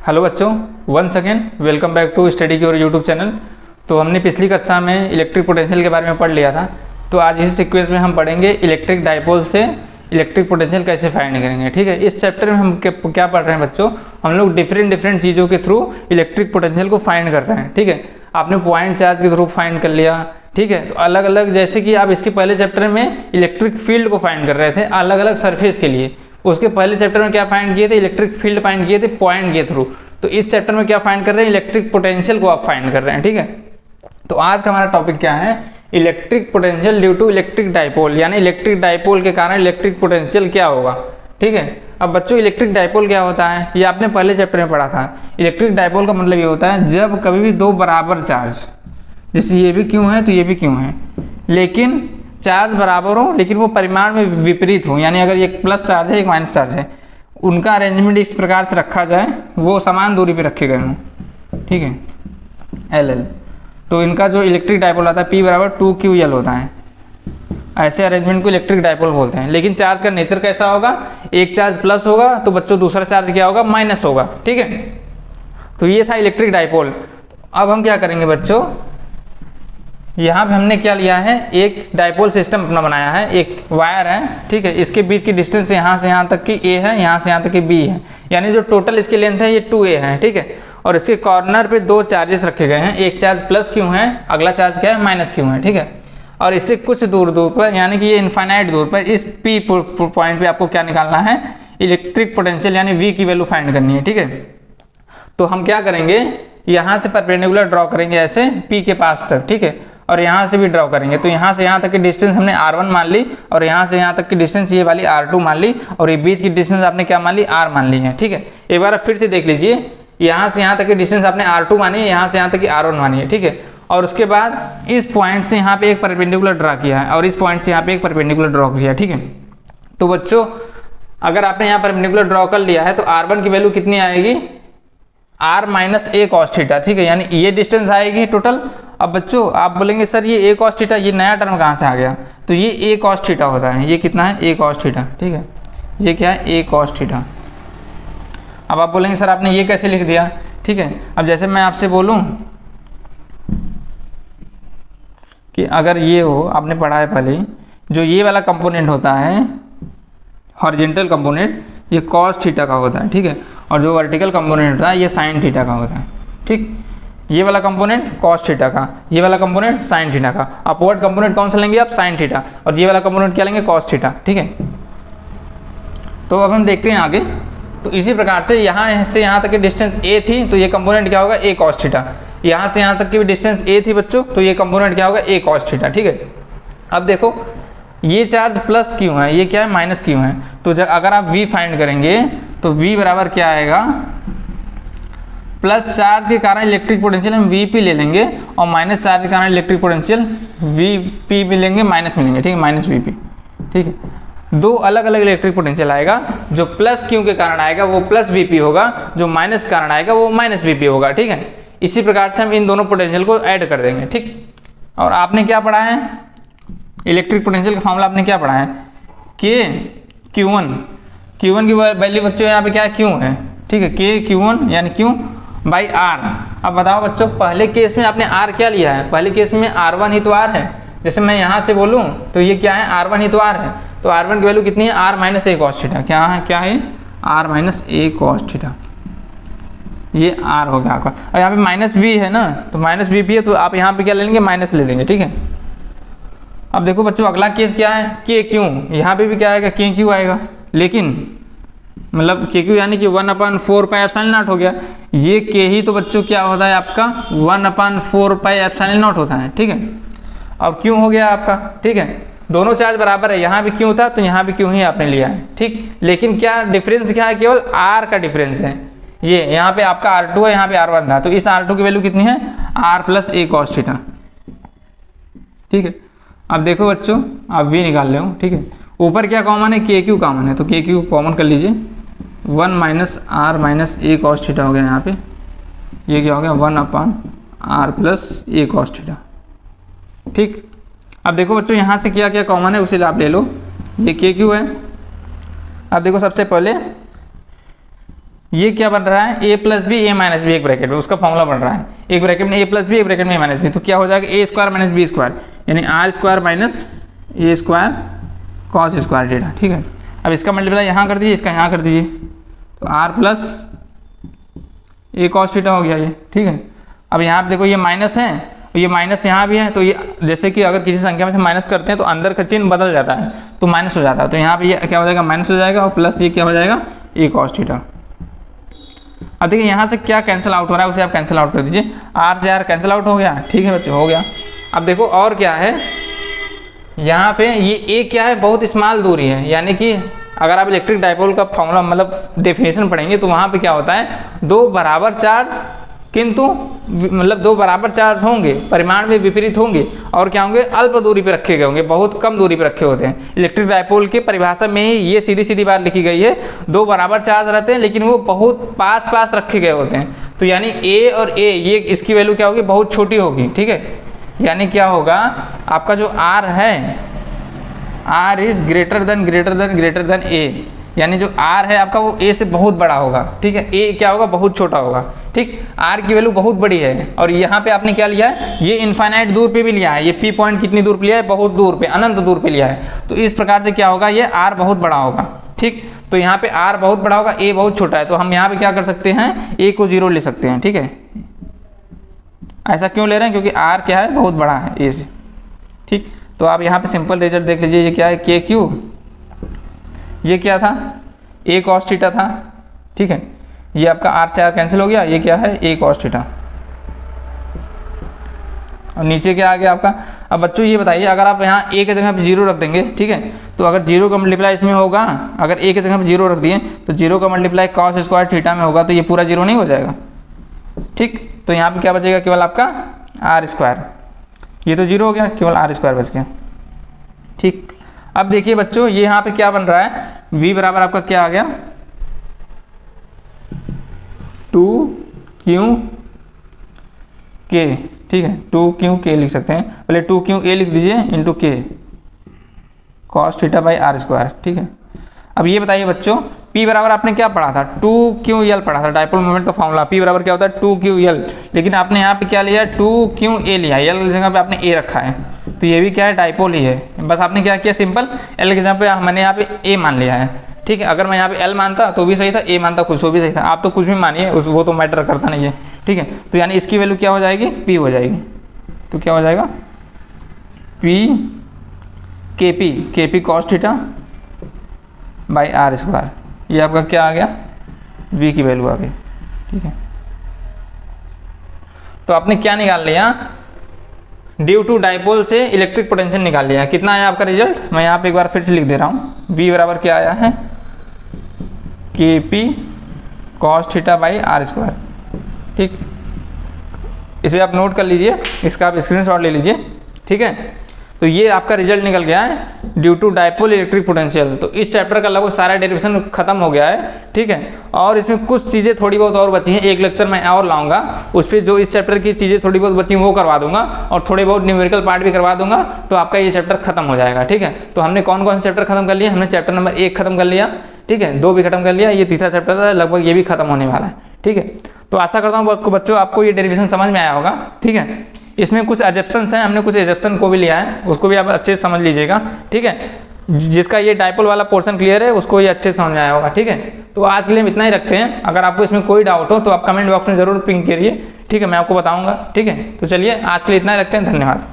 Hello बच्चों, once again welcome back to Study Cure YouTube channel. तो हमने पिछली कक्षा में इलेक्ट्रिक पोटेंशियल के बारे में पढ़ लिया था। तो आज इसी सीक्वेंस में हम पढ़ेंगे इलेक्ट्रिक डाइपोल से इलेक्ट्रिक पोटेंशियल कैसे फाइंड करेंगे। ठीक है, इस चैप्टर में हम क्या पढ़ रहे हैं बच्चों, हम लोग डिफरेंट चीज़ों के थ्रू इलेक्ट्रिक पोटेंशियल को फाइंड कर रहे हैं। ठीक है, आपने पॉइंट चार्ज के थ्रू फाइंड कर लिया। ठीक है, तो अलग अलग, जैसे कि आप इसके पहले चैप्टर में इलेक्ट्रिक फील्ड को फाइंड कर रहे थे अलग अलग सरफेस के लिए। उसके पहले चैप्टर में क्या फाइंड किए थे, इलेक्ट्रिक फील्ड फाइंड किए थे पॉइंट के थ्रू। तो इस चैप्टर में क्या फाइंड कर रहे हैं, इलेक्ट्रिक पोटेंशियल को आप फाइंड कर रहे हैं। ठीक है, तो आज का हमारा टॉपिक क्या है, electric potential due to electric dipole, यानी इलेक्ट्रिक डाइपोल के कारण इलेक्ट्रिक पोटेंशियल क्या होगा। ठीक है, अब बच्चों इलेक्ट्रिक डाइपोल क्या होता है, ये आपने पहले चैप्टर में पढ़ा था। इलेक्ट्रिक डाइपोल का मतलब ये होता है जब कभी भी दो बराबर चार्ज, जैसे ये भी क्यों है तो ये भी क्यों है, लेकिन चार्ज बराबर हो लेकिन वो परिमाण में विपरीत हो, यानी अगर एक प्लस चार्ज है एक माइनस चार्ज है, उनका अरेंजमेंट इस प्रकार से रखा जाए वो समान दूरी पे रखे गए हों। ठीक है, एल तो इनका जो इलेक्ट्रिक डाइपोल आता है P बराबर 2QL होता है। ऐसे अरेंजमेंट को इलेक्ट्रिक डाइपोल बोलते हैं। लेकिन चार्ज का नेचर कैसा होगा, एक चार्ज प्लस होगा तो बच्चों दूसरा चार्ज क्या होगा, माइनस होगा। ठीक है, तो ये था इलेक्ट्रिक डाइपोल। अब हम क्या करेंगे बच्चों, यहाँ पे हमने क्या लिया है, एक डाइपोल सिस्टम अपना बनाया है, एक वायर है। ठीक है, इसके बीच की डिस्टेंस यहाँ से यहाँ तक की A है, यहाँ से यहाँ तक की B है, यानी जो टोटल इसकी लेंथ है ये 2A है। ठीक है, और इसके कॉर्नर पे दो चार्जेस रखे गए हैं, एक चार्ज प्लस क्यों है, अगला चार्ज क्या है, माइनस क्यों है। ठीक है, और इससे कुछ दूर पर, यानी कि ये इनफाइनाइट दूर पर, इस P पॉइंट पे आपको क्या निकालना है, इलेक्ट्रिक पोटेंशियल यानी V की वैल्यू फाइंड करनी है। ठीक है, तो हम क्या करेंगे, यहाँ से परपेंडिकुलर ड्रॉ करेंगे ऐसे P के पास तक। ठीक है, और यहाँ से भी ड्रॉ करेंगे, तो यहाँ से यहाँ तक की डिस्टेंस हमने R1 मान ली, और यहाँ से यहाँ तक की डिस्टेंस ये वाली R2 मान ली, और ये बीच की डिस्टेंस आपने क्या मान ली, R मान ली है। ठीक है, एक बार फिर से देख लीजिए, यहाँ से यहाँ तक की डिस्टेंस आपने R2 मानी है, यहाँ से यहाँ तक की R1 मानी है। ठीक है, और उसके बाद इस पॉइंट से यहाँ पे एक परपेंडिकुलर ड्रॉ किया है, और इस पॉइंट से यहाँ पे एक परपेंडिकुलर ड्रॉ किया है। ठीक है, तो बच्चों अगर आपने यहाँ परपेंडिकुलर ड्रॉ कर लिया है तो R1 की वैल्यू कितनी आएगी, R minus A cos theta. ठीक है, यानी ये डिस्टेंस आएगी टोटल। अब बच्चों आप बोलेंगे सर ये A cos थीटा, ये नया टर्म कहाँ से आ गया, तो ये A cos थीटा होता है। ये कितना है, A cos थीटा। ठीक है, ये क्या है, A cos थीटा। अब आप बोलेंगे सर आपने ये कैसे लिख दिया। ठीक है, अब जैसे मैं आपसे बोलूँ कि अगर ये हो, आपने पढ़ा है पहले ही, जो ये वाला कंपोनेंट होता है हॉरिजॉन्टल कंपोनेंट, ये cos थीटा का होता है। ठीक है, और जो वर्टिकल कंपोनेंट होता है ये sin थीटा का होता है। ठीक, ये वाला कंपोनेंट cos थीटा का, ये वाला कंपोनेंट sin थीटा का। अपवर्ड कंपोनेंट कौन सा लेंगे आप, sin थीटा, और ये वाला कंपोनेंट क्या लेंगे, cos थीटा। ठीक है, तो अब हम देखते हैं आगे। तो इसी प्रकार से यहाँ से यहाँ तक की डिस्टेंस A थी, तो ये कंपोनेंट क्या होगा, A cos थीटा। यहाँ से यहाँ तक की भी डिस्टेंस A थी बच्चों, तो ये कंपोनेंट क्या होगा, A cos थीटा। ठीक है, अब देखो ये चार्ज प्लस क्यों है, ये क्या है, माइनस क्यों है। तो जब अगर आप V फाइंड करेंगे तो V बराबर क्या आएगा, प्लस चार्ज के कारण इलेक्ट्रिक पोटेंशियल हम Vp ले लेंगे, और माइनस चार्ज के कारण इलेक्ट्रिक पोटेंशियल Vp मिलेंगे, माइनस मिलेंगे। ठीक है, माइनस Vp। ठीक है, दो अलग अलग इलेक्ट्रिक पोटेंशियल आएगा, जो प्लस क्यू के कारण आएगा वो प्लस Vp होगा, जो माइनस के कारण आएगा वो माइनस Vp होगा। ठीक है, इसी प्रकार से हम इन दोनों पोटेंशियल को ऐड कर देंगे। ठीक, और आपने क्या पढ़ा है, इलेक्ट्रिक पोटेंशियल का फॉर्मूला आपने क्या पढ़ा है, Q1 की वैल्यू बच्चों यहाँ पे क्या है, क्यू है। ठीक है, Q1 यानी Q बाई R। अब बताओ बच्चों, पहले केस में आपने R क्या लिया है, पहले केस में R1 ही तो R है। जैसे मैं यहाँ से बोलूँ तो ये क्या है, R1 ही तो R है, तो R1 की वैल्यू कितनी है, R minus A cos theta. क्या है R minus A cos theta, ये R हो गया आपका। और यहाँ पे माइनस V है ना, तो माइनस Vp है, तो आप यहाँ पे क्या ले लेंगे, माइनस ले लेंगे। ठीक है, अब देखो बच्चों अगला केस क्या है, KQ। यहाँ पे भी क्या आएगा, KQ आएगा, लेकिन मतलब KQ यानी कि 1/4 पाई एप्सिलॉन नॉट हो गया। ये K ही तो बच्चों क्या होता है आपका, 1/4 पाई एप्सिलॉन नॉट होता है। ठीक है, अब क्यों हो गया आपका। ठीक है, दोनों चार्ज बराबर है, यहाँ भी क्यों था तो यहाँ भी क्यों ही आपने लिया है। ठीक, लेकिन क्या डिफरेंस क्या है, केवल R का डिफरेंस है। ये यहाँ पे आपका R2 है, यहाँ पे R1 था, तो इस R2 की वैल्यू कितनी है, R plus A cos theta. ठीक है, अब देखो बच्चों आप V निकाल रहे हो। ठीक है, ऊपर क्या कॉमन है, KQ कॉमन है, तो KQ कॉमन कर लीजिए, 1 minus R minus A cos theta हो गया। यहाँ पे ये क्या हो गया, 1/R plus A cos theta. ठीक, अब देखो बच्चों यहाँ से क्या क्या कॉमन है उसे आप ले लो, ये KQ है। अब देखो सबसे पहले ये क्या बन रहा है, A plus B A minus B, एक ब्रैकेट में उसका फॉर्मूला बन रहा है, एक ब्रैकेट में ए प्लस बी एक ब्रैकेट में ए माइनस बी, तो क्या हो जाएगा A square minus B square, यानी R square minus A square cos square theta. ठीक है, अब इसका मल्टीप्लाई यहाँ कर दीजिए, इसका यहाँ कर दीजिए, तो R plus A cos theta हो गया ये। ठीक है, अब यहाँ पे देखो ये माइनस है, ये माइनस यहाँ भी है, तो ये जैसे कि अगर किसी संख्या में से माइनस करते हैं तो अंदर का चिन्ह बदल जाता है, तो माइनस हो जाता है, तो यहाँ पे ये क्या हो जाएगा, माइनस हो जाएगा, और प्लस ये क्या हो जाएगा, ए कॉस थीटा। अब देखिए यहाँ से क्या कैंसिल आउट हो रहा है, उसे आप कैंसिल आउट कर दीजिए, आर से आर कैंसिल आउट हो गया। ठीक है बच्चों, हो गया। अब देखो और क्या है, यहाँ पे ये ए क्या है, बहुत स्मॉल दूरी है, यानी कि अगर आप इलेक्ट्रिक डाइपोल का फॉर्मूला मतलब डेफिनेशन पढ़ेंगे तो वहाँ पे क्या होता है, दो बराबर चार्ज, किंतु मतलब दो बराबर चार्ज होंगे, परिमाण में विपरीत होंगे, और क्या होंगे, अल्प दूरी पे रखे गए होंगे, बहुत कम दूरी पे रखे होते हैं। इलेक्ट्रिक डाइपोल की परिभाषा में ही ये सीधी सीधी बात लिखी गई है, दो बराबर चार्ज रहते हैं लेकिन वो बहुत पास पास रखे गए होते हैं, तो यानी ए और ए, ये इसकी वैल्यू क्या होगी, बहुत छोटी होगी। ठीक है, यानी क्या होगा, आपका जो आर है, आर इज ग्रेटर देन ए, यानी जो आर है आपका वो ए से बहुत बड़ा होगा। ठीक है, ए क्या होगा, बहुत छोटा होगा। ठीक, आर की वैल्यू बहुत बड़ी है, और यहाँ पे आपने क्या लिया है, ये इनफाइनाइट दूर पे भी लिया है, ये पी पॉइंट कितनी दूर पे लिया है, बहुत दूर पे, अनंत दूर पे लिया है, तो इस प्रकार से क्या होगा, ये आर बहुत बड़ा होगा। ठीक, तो यहाँ पे आर बहुत बड़ा होगा, ए बहुत छोटा है, तो हम यहाँ पे क्या कर सकते हैं, ए को 0 ले सकते हैं। ठीक है, ऐसा क्यों ले रहे हैं, क्योंकि आर क्या है, बहुत बड़ा है ए से। ठीक, तो आप यहाँ पे सिंपल रिजल्ट देख लीजिए, ये क्या है, के क्यू, ये क्या था, ए कॉस थीटा था। ठीक है, ये आपका आर से आर कैंसिल हो गया, ये क्या है, ए कॉस थीटा, और नीचे क्या आ गया आपका। अब बच्चों ये बताइए, अगर आप यहाँ ए की जगह पे 0 रख देंगे, ठीक है, तो अगर 0 का मल्टीप्लाई इसमें होगा, अगर ए की जगह पे 0 रख दिए तो 0 का मल्टीप्लाई कॉस स्क्वायर थीटा में होगा, तो ये पूरा 0 नहीं हो जाएगा। ठीक, तो यहाँ पे क्या बचेगा, केवल आपका आर स्क्वायर, ये तो 0 हो गया, केवल आर स्क्वायर बच गया। ठीक, अब देखिए बच्चों, ये यहाँ पे क्या बन रहा है, v बराबर आपका क्या आ गया, 2q k। ठीक है, 2q k लिख सकते हैं, पहले 2q a लिख दीजिए इंटू के cos theta by R square. ठीक है, अब ये बताइए बच्चों, P बराबर आपने क्या पढ़ा था, 2ql पढ़ा था, डाइपोल मोमेंट का फॉर्मूला, P बराबर क्या होता है, 2ql, लेकिन आपने यहाँ पे क्या लिया, 2qa लिया, l की जगह पे आपने a रखा है, तो ये भी क्या है, डाइपोल ही है, बस आपने क्या किया, सिंपल l की जगह पे मैंने यहाँ पे a मान लिया है। ठीक है, अगर मैं यहाँ पे l मानता तो भी सही था, a मानता कुछ तो भी सही था, आप तो कुछ भी मानिए, उस वो तो मैटर करता नहीं है। ठीक है, तो यानी इसकी वैल्यू क्या हो जाएगी, P हो जाएगी, तो क्या हो जाएगा, P kp cos theta by R square, ये आपका क्या आ गया, v की वैल्यू आ गई। ठीक है, तो आपने क्या निकाल लिया, ड्यू टू डाइपोल से इलेक्ट्रिक पोटेंशियल निकाल लिया। कितना आया आपका रिजल्ट, मैं यहाँ पे एक बार फिर से लिख दे रहा हूँ, v बराबर क्या आया है, kp cos theta by R square. ठीक, इसे आप नोट कर लीजिए, इसका आप स्क्रीनशॉट ले लीजिए। ठीक है, तो ये आपका रिजल्ट निकल गया है due to dipole electric potential. तो इस चैप्टर का लगभग सारा डेरिवेशन खत्म हो गया है। ठीक है, और इसमें कुछ चीज़ें थोड़ी बहुत और बची हैं, एक लेक्चर मैं और लाऊंगा, उस पर जो इस चैप्टर की चीज़ें थोड़ी बहुत बची वो करवा दूंगा, और थोड़े बहुत न्यूमेरिकल पार्ट भी करवा दूंगा, तो आपका ये चैप्टर खत्म हो जाएगा। ठीक है, तो हमने कौन कौन से चैप्टर खत्म कर लिया, हमने चैप्टर नंबर 1 खत्म कर लिया, ठीक है, 2 भी खत्म कर लिया, ये तीसरा चैप्टर है, लगभग ये भी खत्म होने वाला है। ठीक है, तो आशा करता हूँ बच्चों आपको ये डेरिवेशन समझ में आया होगा। ठीक है, इसमें कुछ एजप्शंस हैं, हमने कुछ एजप्शन को भी लिया है, उसको भी आप अच्छे से समझ लीजिएगा। ठीक है, जिसका ये डाइपोल वाला पोर्शन क्लियर है उसको ये अच्छे से समझ में आया होगा। ठीक है, तो आज के लिए हम इतना ही रखते हैं, अगर आपको इसमें कोई डाउट हो तो आप कमेंट बॉक्स में जरूर पिंग करिए। ठीक है, मैं आपको बताऊंगा। ठीक है, तो चलिए आज के लिए इतना ही रखते हैं, धन्यवाद।